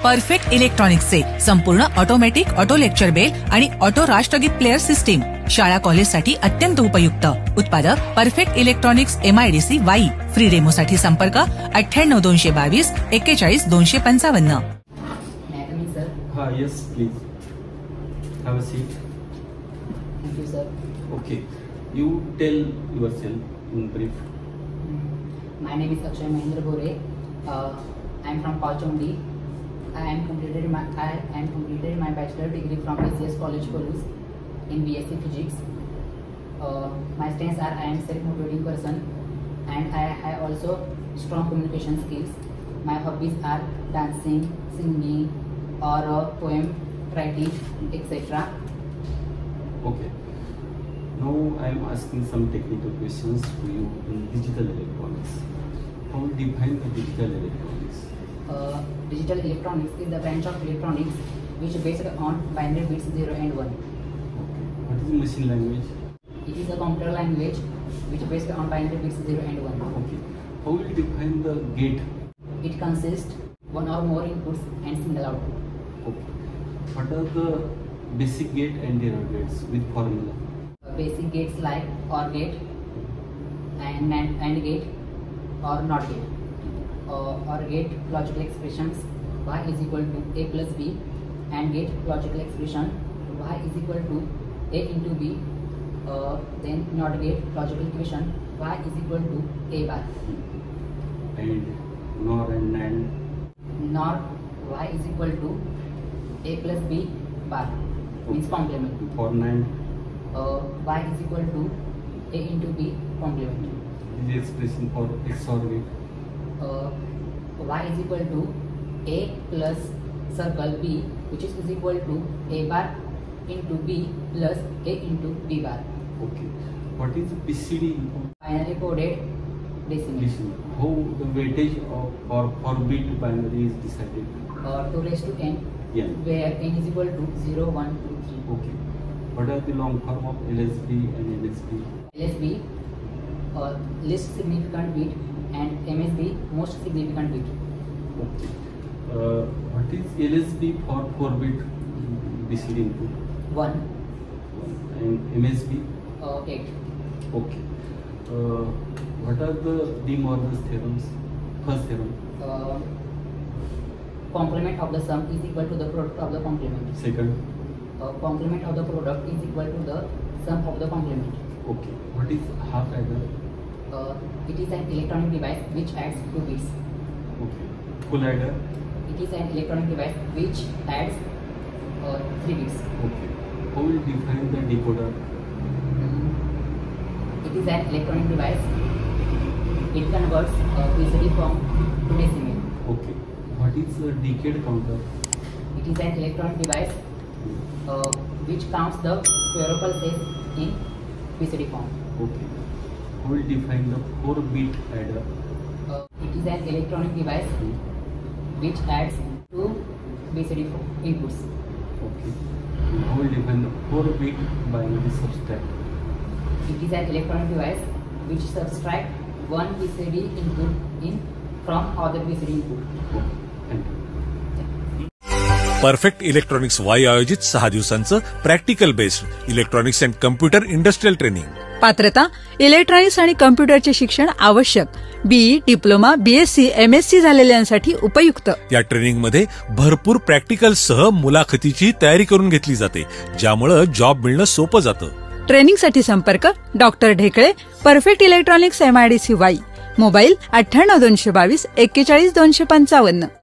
Perfect इलेक्ट्रॉनिक्सचे संपूर्ण automatic auto lecture bell आणि ऑटो राष्ट्रगीत प्लेअर सिस्टीम शाळा कॉलेजसाठी अत्यंत उपयुक्त. उत्पादक perfect electronics MIDC Wai. Free डेमोसाठी संपर्क 98 222 41 255. हाँ, yes, please. Have a seat. Thank you, sir. Okay. You tell yourself in brief. My name is Akshay Mahendra Bore. I am from Palchondi. I am completed my bachelor degree from ACS College Porus in BSc Physics. My strengths are I am self-motivating person and I have also strong communication skills. My hobbies are dancing, singing, or poem writing, etc. Okay. Now I am asking some technical questions to you in digital electronics. How do you define the digital electronics? Digital electronics is the branch of electronics which is based on binary bits 0 and 1. Okay. What is machine language? It is a computer language which is based on binary bits 0 and 1. Okay. How will you define the gate? It consists one or more inputs and single output. Okay. What are the basic gate and error gates with formula? Basic gates like OR gate and AND gate or NOT gate. OR gate logical expressions y is equal to a plus b. AND gate logical expression y is equal to a into b. Then NOT gate logical equation y is equal to a bar. And NOR and NAND? NOR y is equal to a plus b bar, means complement. For NAND? Y is equal to a into b complement. This is the expression for XOR gate. Y is equal to a plus circle b, which is equal to a bar into b plus a into b bar. Okay. What is BCD? Binary coded decimal. How the weightage of or for bit binary is decided? 2 raised to n, where n is equal to 0, 1, 2, 3. Okay. What are the long form of LSB and MSB? LSB, least significant bit, and MSB, most significant bit. Okay. What is LSB for 4-bit BCD input? 1. And MSB? 8. Okay. What are the De Morgan's theorems? First theorem. Complement of the sum is equal to the product of the complement. Second. Complement of the product is equal to the sum of the complement. Okay. What is half adder? It is an electronic device which adds 2 bits. Okay. Full adder? It is an electronic device which adds 3 bits. Okay. How will you define the decoder? It is an electronic device. It converts BCD from to decimal. Okay. What is a decade counter? It is an electronic device which counts the spherical cells in BCD form. Okay. How will you define the 4-bit adder? It is an electronic device which adds 2 BCD inputs. Okay. And how will you define the 4-bit binary subtract? It is an electronic device which subtract 1 BCD input in from other BCD input. Okay. Thank you. Perfect electronics Wai आयोजित 6 दिवसांचं practical based electronics and computer industrial training. पात्रता electronics आणि कम्प्युटरचे शिक्षण आवश्यक. BE, diploma, BSc, MSc झालेल्यांसाठी उपयुक्त. या ट्रेनिंगमध्ये भरपूर प्रॅक्टिकलसह मुलाखतीची तयारी करून घेतली जाते, ज्यामुळे जॉब मिळणं सोपं जातं. ट्रेनिंगसाठी संपर्क doctor Dhekale, perfect electronics MIDC Wai. Mobile 98 222 41 255.